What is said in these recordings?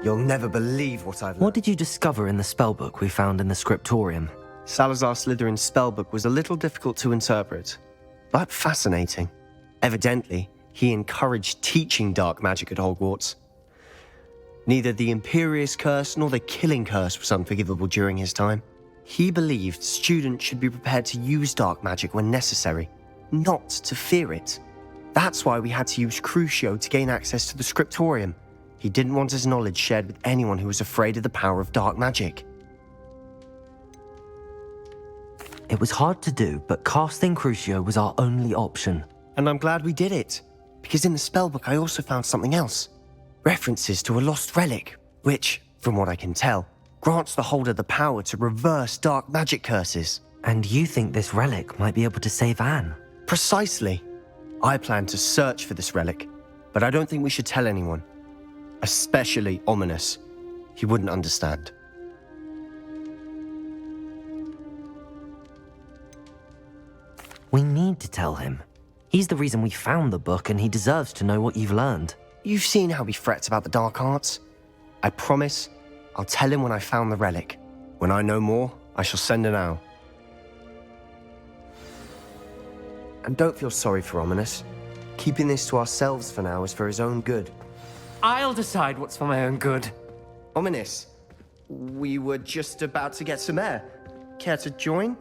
You'll never believe what I've learned. What did you discover in the spellbook we found in the scriptorium? Salazar Slytherin's spellbook was a little difficult to interpret, but fascinating. Evidently, he encouraged teaching dark magic at Hogwarts. Neither the Imperious Curse nor the Killing Curse was unforgivable during his time. He believed students should be prepared to use dark magic when necessary, not to fear it. That's why we had to use Crucio to gain access to the scriptorium. He didn't want his knowledge shared with anyone who was afraid of the power of dark magic. It was hard to do, but casting Crucio was our only option. And I'm glad we did it, because in the spellbook I also found something else. References to a lost relic, which, from what I can tell, grants the holder the power to reverse dark magic curses. And you think this relic might be able to save Anne? Precisely. I plan to search for this relic, but I don't think we should tell anyone. Especially Ominous. He wouldn't understand. We need to tell him. He's the reason we found the book, and he deserves to know what you've learned. You've seen how he frets about the dark arts. I promise I'll tell him when I found the relic. When I know more, I shall send an owl. And don't feel sorry for Ominous. Keeping this to ourselves for now is for his own good. I'll decide what's for my own good. Ominous, we were just about to get some air. Care to join?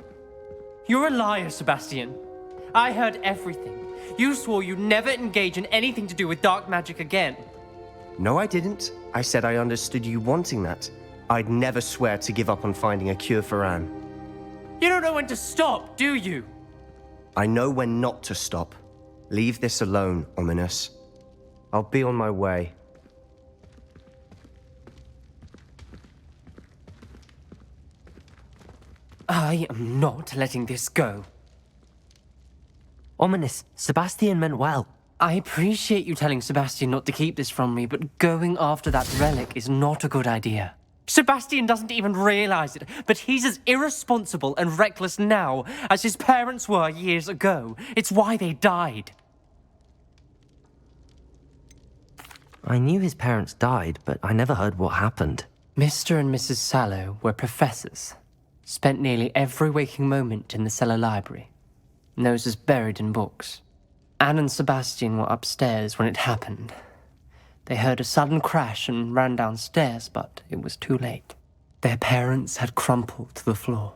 You're a liar, Sebastian. I heard everything. You swore you'd never engage in anything to do with dark magic again. No, I didn't. I said I understood you wanting that. I'd never swear to give up on finding a cure for Anne. You don't know when to stop, do you? I know when not to stop. Leave this alone, Ominous. I'll be on my way. I am not letting this go. Ominous, Sebastian meant well. I appreciate you telling Sebastian not to keep this from me, but going after that relic is not a good idea. Sebastian doesn't even realize it, but he's as irresponsible and reckless now as his parents were years ago. It's why they died. I knew his parents died, but I never heard what happened. Mr. and Mrs. Sallow were professors. Spent nearly every waking moment in the cellar library. Noses buried in books. Anne and Sebastian were upstairs when it happened. They heard a sudden crash and ran downstairs, but it was too late. Their parents had crumpled to the floor.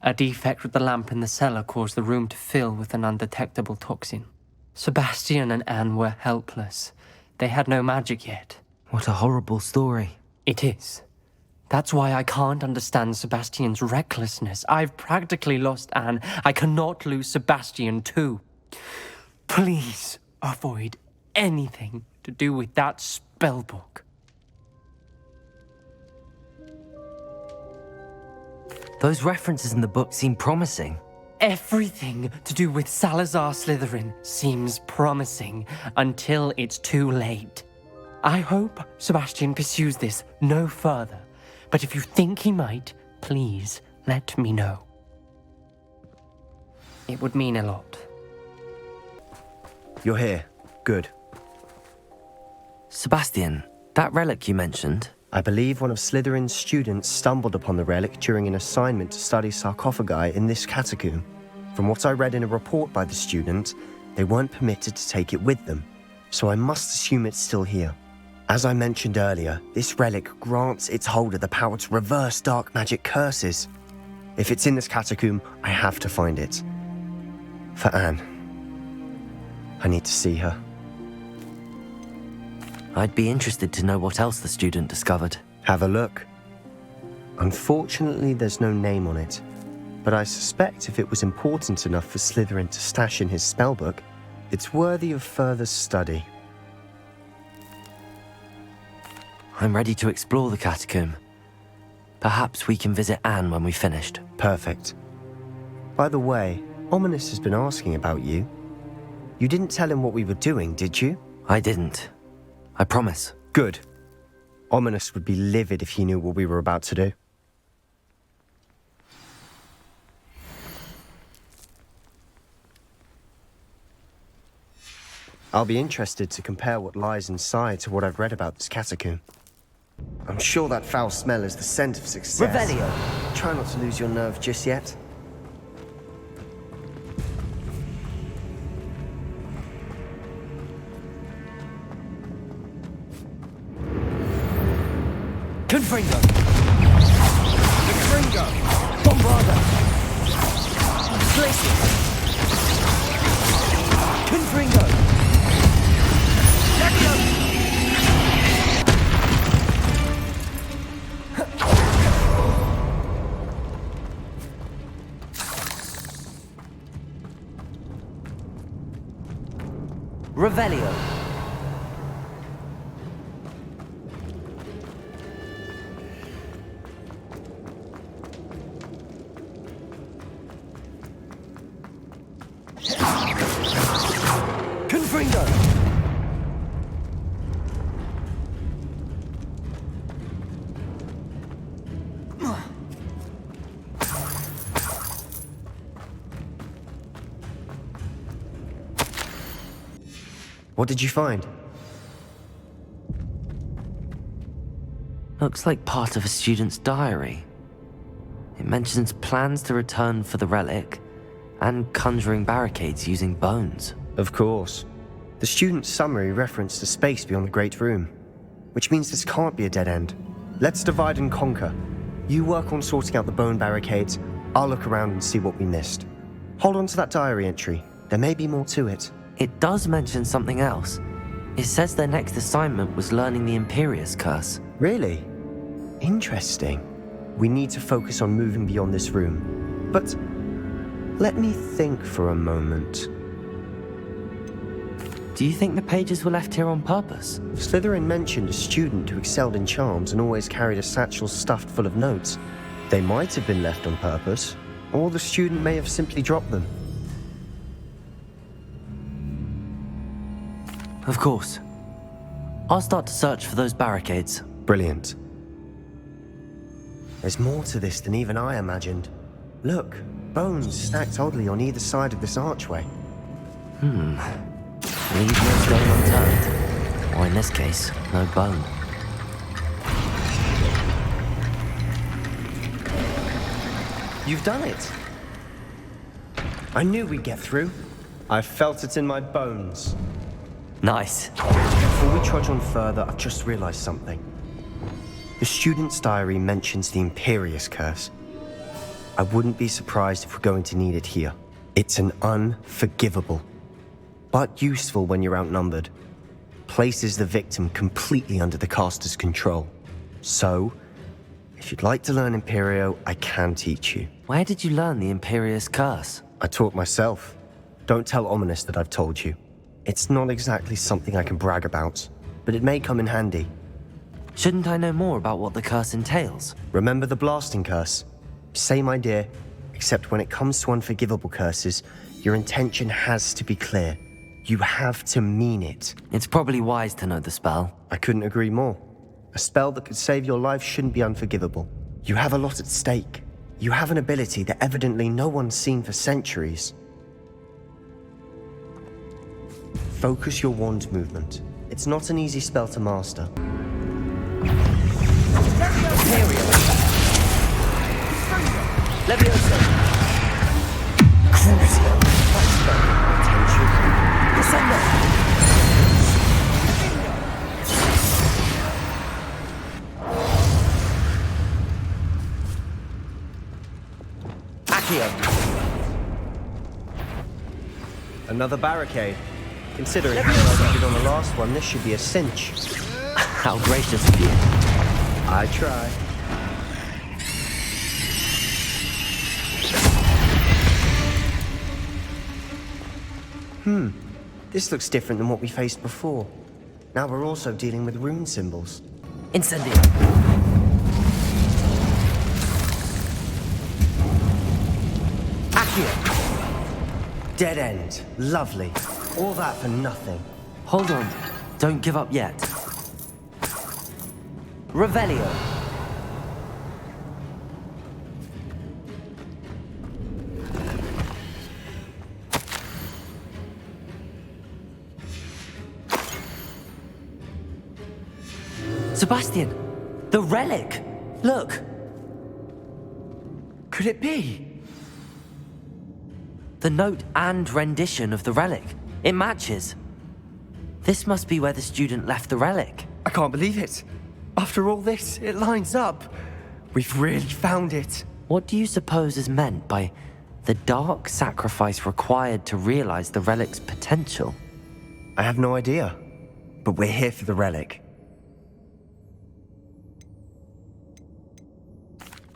A defect with the lamp in the cellar caused the room to fill with an undetectable toxin. Sebastian and Anne were helpless. They had no magic yet. What a horrible story. It is. That's why I can't understand Sebastian's recklessness. I've practically lost Anne. I cannot lose Sebastian too. Please avoid anything to do with that spellbook. Those references in the book seem promising. Everything to do with Salazar Slytherin seems promising until it's too late. I hope Sebastian pursues this no further, but if you think he might, please let me know. It would mean a lot. You're here. Good. Sebastian, that relic you mentioned, I believe one of Slytherin's students stumbled upon the relic during an assignment to study sarcophagi in this catacomb. From what I read in a report by the student, they weren't permitted to take it with them, so I must assume it's still here. As I mentioned earlier, this relic grants its holder the power to reverse dark magic curses. If it's in this catacomb, I have to find it. For Anne. I need to see her. I'd be interested to know what else the student discovered. Have a look. Unfortunately, there's no name on it, but I suspect if it was important enough for Slytherin to stash in his spellbook, it's worthy of further study. I'm ready to explore the catacomb. Perhaps we can visit Anne when we've finished. Perfect. By the way, Ominous has been asking about you. You didn't tell him what we were doing, did you? I didn't. I promise. Good. Ominous would be livid if he knew what we were about to do. I'll be interested to compare what lies inside to what I've read about this catacomb. I'm sure that foul smell is the scent of success. Revelio. Try not to lose your nerve just yet. Confringo. Confringo! Bombarda. Glacius. Confringo. Revelio. Confringo. What did you find? Looks like part of a student's diary. It mentions plans to return for the relic and conjuring barricades using bones. Of course. The student's summary referenced a space beyond the Great Room, which means this can't be a dead end. Let's divide and conquer. You work on sorting out the bone barricades, I'll look around and see what we missed. Hold on to that diary entry. There may be more to it. It does mention something else. It says their next assignment was learning the Imperius curse. Really? Interesting. We need to focus on moving beyond this room. But let me think for a moment. Do you think the pages were left here on purpose? Slytherin mentioned a student who excelled in charms and always carried a satchel stuffed full of notes. They might have been left on purpose, or the student may have simply dropped them. Of course. I'll start to search for those barricades. Brilliant. There's more to this than even I imagined. Look, bones stacked oddly on either side of this archway. Leave no stone unturned. Or in this case, no bone. You've done it. I knew we'd get through. I felt it in my bones. Nice. Before we trudge on further, I've just realized something. The student's diary mentions the Imperius curse. I wouldn't be surprised if we're going to need it here. It's an unforgivable, but useful when you're outnumbered. Places the victim completely under the caster's control. So, if you'd like to learn Imperio, I can teach you. Where did you learn the Imperius curse? I taught myself. Don't tell Ominous that I've told you. It's not exactly something I can brag about, but it may come in handy. Shouldn't I know more about what the curse entails? Remember the blasting curse? Same idea, except when it comes to unforgivable curses, your intention has to be clear. You have to mean it. It's probably wise to know the spell. I couldn't agree more. A spell that could save your life shouldn't be unforgivable. You have a lot at stake. You have an ability that evidently no one's seen for centuries. Focus your wand movement. It's not an easy spell to master. Levioso. Crucio. Descendo. Accio. Another barricade. Considering how well you did on the last one, this should be a cinch. How gracious of you. I try. This looks different than what we faced before. Now we're also dealing with rune symbols. Incendio. Accio. Dead end. Lovely. All that for nothing. Hold on. Don't give up yet. Revelio. Sebastian, The relic! Look! Could it be? The note and rendition of the relic. It matches. This must be where the student left the relic. I can't believe it. After all this, it lines up. We've really found it. What do you suppose is meant by the dark sacrifice required to realize the relic's potential? I have no idea. But we're here for the relic.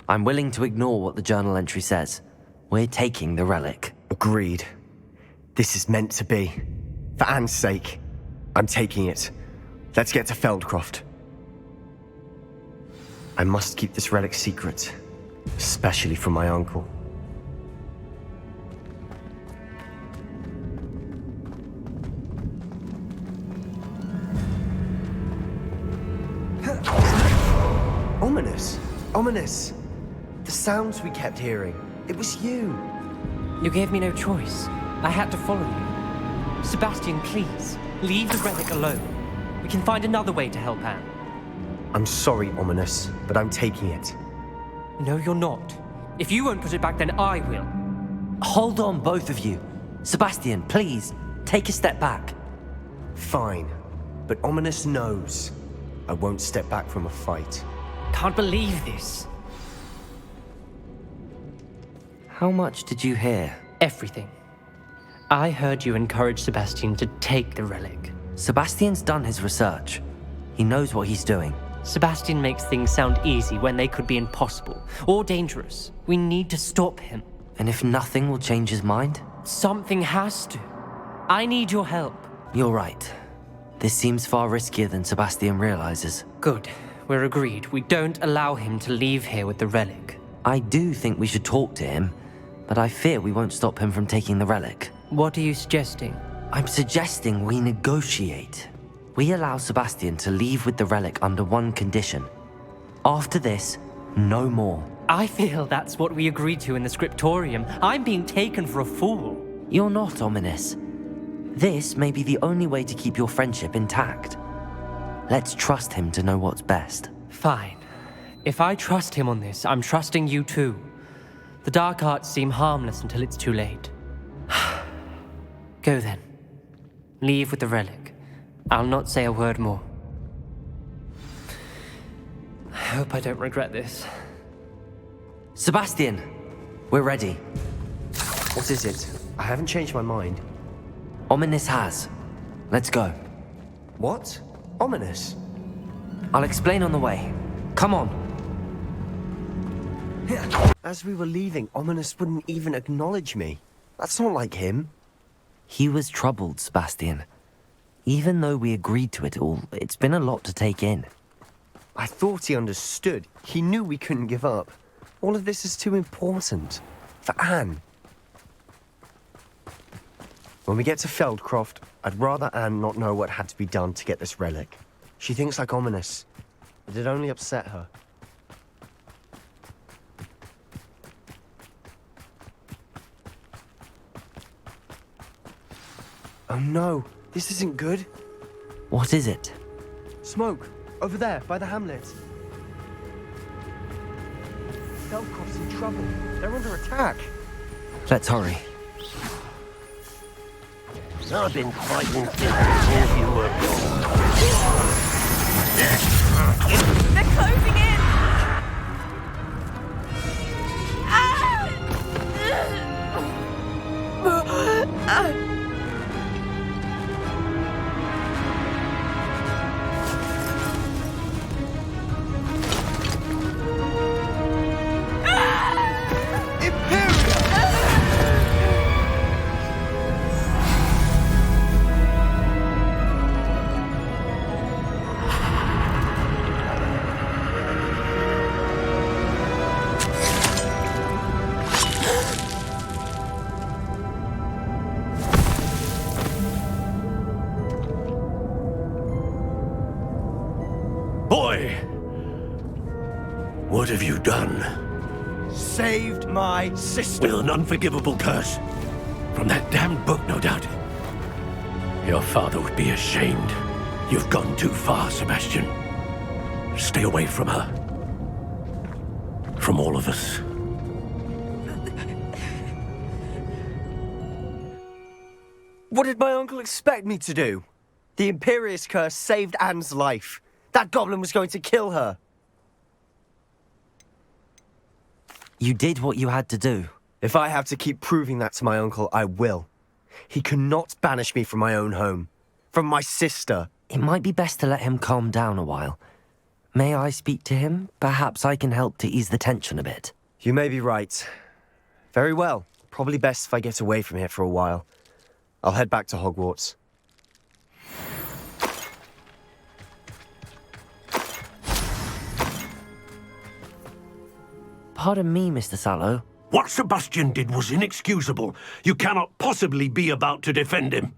I'm willing to ignore what the journal entry says. We're taking the relic. Agreed. This is meant to be. For Anne's sake, I'm taking it. Let's get to Feldcroft. I must keep this relic secret, especially from my uncle. Ominous! Ominous! The sounds we kept hearing. It was you. You gave me no choice. I had to follow you. Sebastian, please, leave the relic alone. We can find another way to help Anne. I'm sorry, Ominous, but I'm taking it. No, you're not. If you won't put it back, then I will. Hold on, both of you. Sebastian, please, take a step back. Fine, but Ominous knows I won't step back from a fight. Can't believe this. How much did you hear? Everything. I heard you encourage Sebastian to take the relic. Sebastian's done his research. He knows what he's doing. Sebastian makes things sound easy when they could be impossible or dangerous. We need to stop him. And if nothing will change his mind? Something has to. I need your help. You're right. This seems far riskier than Sebastian realizes. Good. We're agreed. We don't allow him to leave here with the relic. I do think we should talk to him, but I fear we won't stop him from taking the relic. What are you suggesting? I'm suggesting we negotiate. We allow Sebastian to leave with the relic under one condition. After this, no more. I feel that's what we agreed to in the scriptorium. I'm being taken for a fool. You're not, Ominous. This may be the only way to keep your friendship intact. Let's trust him to know what's best. Fine. If I trust him on this, I'm trusting you too. The dark arts seem harmless until it's too late. Go then. Leave with the relic. I'll not say a word more. I hope I don't regret this. Sebastian, we're ready. What is it? I haven't changed my mind. Ominous has. Let's go. What? Ominous? I'll explain on the way. Come on. As we were leaving, Ominous wouldn't even acknowledge me. That's not like him. He was troubled, Sebastian. Even though we agreed to it all, it's been a lot to take in. I thought he understood. He knew we couldn't give up. All of this is too important. For Anne. When we get to Feldcroft, I'd rather Anne not know what had to be done to get this relic. She thinks like Ominous. It'd only upset her. Oh no, this isn't good. What is it? Smoke, over there, by the hamlet. Feldcroft's in trouble. They're under attack. Let's hurry. I've been fighting since you were born. They're closing in! Boy! What have you done? Saved my sister. With an unforgivable curse. From that damned book, no doubt. Your father would be ashamed. You've gone too far, Sebastian. Stay away from her. From all of us. What did my uncle expect me to do? The Imperious curse saved Anne's life. That goblin was going to kill her. You did what you had to do. If I have to keep proving that to my uncle, I will. He cannot banish me from my own home. From my sister. It might be best to let him calm down a while. May I speak to him? Perhaps I can help to ease the tension a bit. You may be right. Very well. Probably best if I get away from here for a while. I'll head back to Hogwarts. Pardon me, Mr. Sallow. What Sebastian did was inexcusable. You cannot possibly be about to defend him.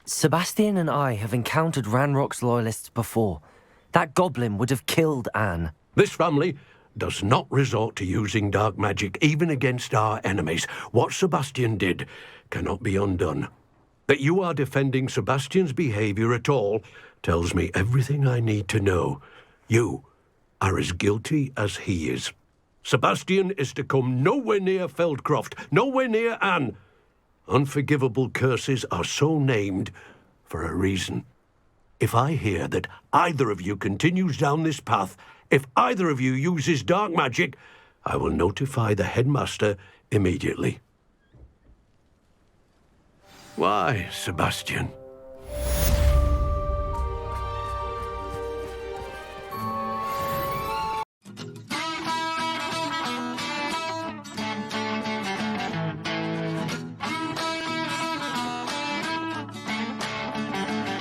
Sebastian and I have encountered Ranrock's loyalists before. That goblin would have killed Anne. This family does not resort to using dark magic even against our enemies. What Sebastian did cannot be undone. That you are defending Sebastian's behavior at all tells me everything I need to know. You are as guilty as he is. Sebastian is to come nowhere near Feldcroft, nowhere near Anne. Unforgivable curses are so named for a reason. If I hear that either of you continues down this path, if either of you uses dark magic, I will notify the headmaster immediately. Why, Sebastian?